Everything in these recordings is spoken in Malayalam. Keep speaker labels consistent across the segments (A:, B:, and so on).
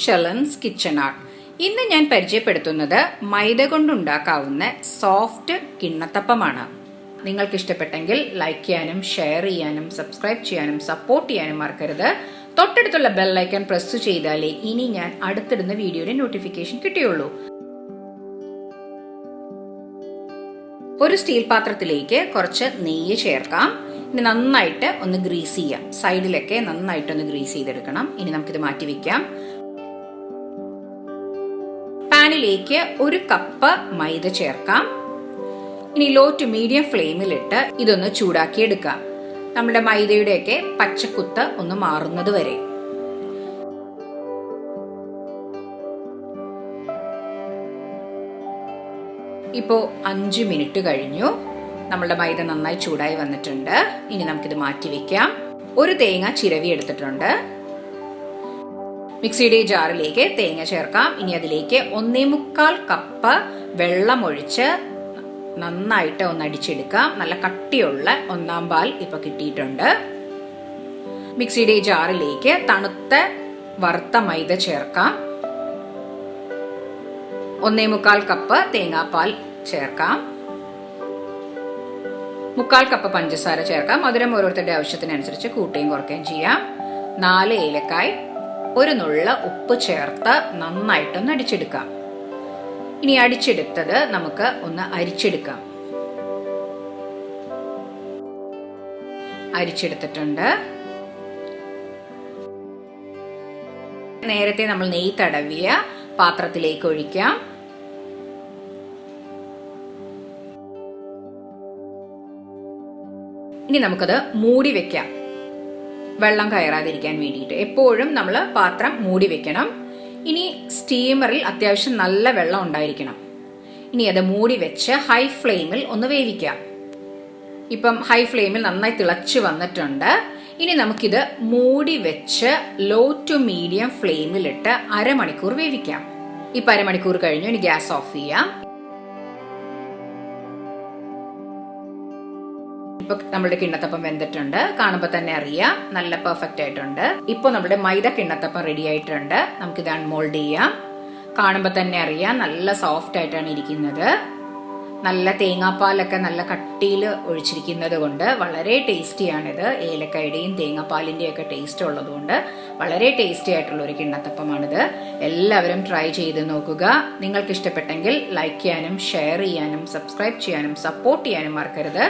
A: Shalin's Kitchen Art. ഇന്ന് ഞാൻ പരിചയപ്പെടുത്തുന്നത് മൈദ കൊണ്ടുണ്ടാക്കാവുന്ന സോഫ്റ്റ് കിണ്ണത്തപ്പമാണ്. നിങ്ങൾക്ക് ഇഷ്ടപ്പെട്ടെങ്കിൽ ലൈക്ക് ചെയ്യാനും ഷെയർ ചെയ്യാനും സബ്സ്ക്രൈബ് ചെയ്യാനും സപ്പോർട്ട് ചെയ്യാനും മറക്കരുത്. തൊട്ടടുത്തുള്ള ബെൽ ഐക്കൺ പ്രസ് ചെയ്താലേ ഇനി ഞാൻ അടുത്തിടുന്ന വീഡിയോയുടെ നോട്ടിഫിക്കേഷൻ കിട്ടുകയുള്ളൂ. ഒരു സ്റ്റീൽ പാത്രത്തിലേക്ക് കുറച്ച് നെയ്യ് ചേർക്കാം. ഇനി നന്നായിട്ട് ഒന്ന് ഗ്രീസ് ചെയ്യാം. സൈഡിലൊക്കെ നന്നായിട്ടൊന്ന് ഗ്രീസ് ചെയ്തെടുക്കണം. ഇനി നമുക്കിത് മാറ്റി വെക്കാം. പാനിലേക്ക് 1 കപ്പ് മൈദ ചേർക്കാം. ഇനി ലോ ടു മീഡിയം ഫ്ലെയിമിലിട്ട് ഇതൊന്ന് ചൂടാക്കി എടുക്കാം. നമ്മുടെ മൈദയുടെയൊക്കെ പച്ചക്കുത്ത് ഒന്ന് മാറുന്നത് വരെ. ഇപ്പോ 5 മിനിറ്റ് കഴിഞ്ഞു. നമ്മളുടെ മൈദ നന്നായി ചൂടായി വന്നിട്ടുണ്ട്. ഇനി നമുക്കിത് മാറ്റി വെക്കാം. ഒരു തേങ്ങ ചിരവി എടുത്തിട്ടുണ്ട്. മിക്സിയുടെ ജാറിലേക്ക് തേങ്ങ ചേർക്കാം. ഇനി അതിലേക്ക് 1.25 കപ്പ് വെള്ളം ഒഴിച്ച് നന്നായിട്ട് ഒന്ന് അടിച്ചെടുക്കാം. നല്ല കട്ടിയുള്ള 1/4 പാൽ ഇപ്പൊ കിട്ടിയിട്ടുണ്ട്. മിക്സിയുടെ ജാറിലേക്ക് തണുത്ത വറുത്ത മൈദ ചേർക്കാം. 1.25 കപ്പ് തേങ്ങാപ്പാൽ ചേർക്കാം. 1/4 കപ്പ് പഞ്ചസാര ചേർക്കാം. മധുരം ഓരോരുത്തരുടെ ആവശ്യത്തിനനുസരിച്ച് കൂട്ടുകയും കുറയ്ക്കുകയും ചെയ്യാം. 4 ഏലക്കായ്, 1 നുള്ള ഉപ്പ് ചേർത്ത് നന്നായിട്ടൊന്ന് അടിച്ചെടുക്കാം. ഇനി അടിച്ചെടുത്തത് നമുക്ക് ഒന്ന് അരിച്ചെടുക്കാം. അരിച്ചെടുത്തിട്ടുണ്ട്. നേരത്തെ നമ്മൾ നെയ്യ് തടവിയ പാത്രത്തിലേക്ക് ഒഴിക്കാം. ഇനി നമുക്കത് മൂടി വെക്കാം, വെള്ളം കയറാതിരിക്കാൻ വേണ്ടിയിട്ട്. എപ്പോഴും നമ്മൾ പാത്രം മൂടി വെക്കണം. ഇനി സ്റ്റീമറിൽ അത്യാവശ്യം നല്ല വെള്ളം ഉണ്ടായിരിക്കണം. ഇനി അത് മൂടി വെച്ച് ഹൈ ഫ്ലെയിമിൽ ഒന്ന് വേവിക്കാം. ഇപ്പം ഹൈ ഫ്ലെയിമിൽ നന്നായി തിളച്ചു വന്നിട്ടുണ്ട്. ഇനി നമുക്കിത് മൂടി വെച്ച് ലോ ടു മീഡിയം ഫ്ലെയിമിലിട്ട് അരമണിക്കൂർ വേവിക്കാം. ഇപ്പൊ അരമണിക്കൂർ കഴിഞ്ഞു. ഇനി ഗ്യാസ് ഓഫ് ചെയ്യാം. ഇപ്പൊ നമ്മുടെ കിണ്ണത്തപ്പം വെന്തിട്ടുണ്ട്. കാണുമ്പോൾ തന്നെ അറിയാം നല്ല പെർഫെക്റ്റ് ആയിട്ടുണ്ട്. ഇപ്പൊ നമ്മുടെ മൈദ കിണ്ണത്തപ്പം റെഡി ആയിട്ടുണ്ട്. നമുക്കിത് അൺമോൾഡ് ചെയ്യാം. കാണുമ്പോൾ തന്നെ അറിയാം നല്ല സോഫ്റ്റ് ആയിട്ടാണ് ഇരിക്കുന്നത്. നല്ല തേങ്ങാപ്പാലൊക്കെ നല്ല കട്ടിയിൽ ഒഴിച്ചിരിക്കുന്നത് കൊണ്ട് വളരെ ടേസ്റ്റിയാണിത്. ഏലക്കായുടെയും തേങ്ങാപ്പാലിന്റെയും ഒക്കെ ടേസ്റ്റ് ഉള്ളതുകൊണ്ട് വളരെ ടേസ്റ്റി ആയിട്ടുള്ള ഒരു കിണ്ണത്തപ്പമാണിത്. എല്ലാവരും ട്രൈ ചെയ്ത് നോക്കുക. നിങ്ങൾക്ക് ഇഷ്ടപ്പെട്ടെങ്കിൽ ലൈക്ക് ചെയ്യാനും ഷെയർ ചെയ്യാനും സബ്സ്ക്രൈബ് ചെയ്യാനും സപ്പോർട്ട് ചെയ്യാനും മറക്കരുത്.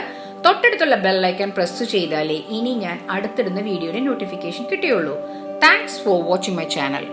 A: തൊട്ടടുത്തുള്ള ബെൽ ഐക്കൺ പ്രസ് ചെയ്താലേ ഇനി ഞാൻ അടുത്തിടുന്ന വീഡിയോയുടെ നോട്ടിഫിക്കേഷൻ കിട്ടുകയുള്ളൂ. Thanks for watching my channel.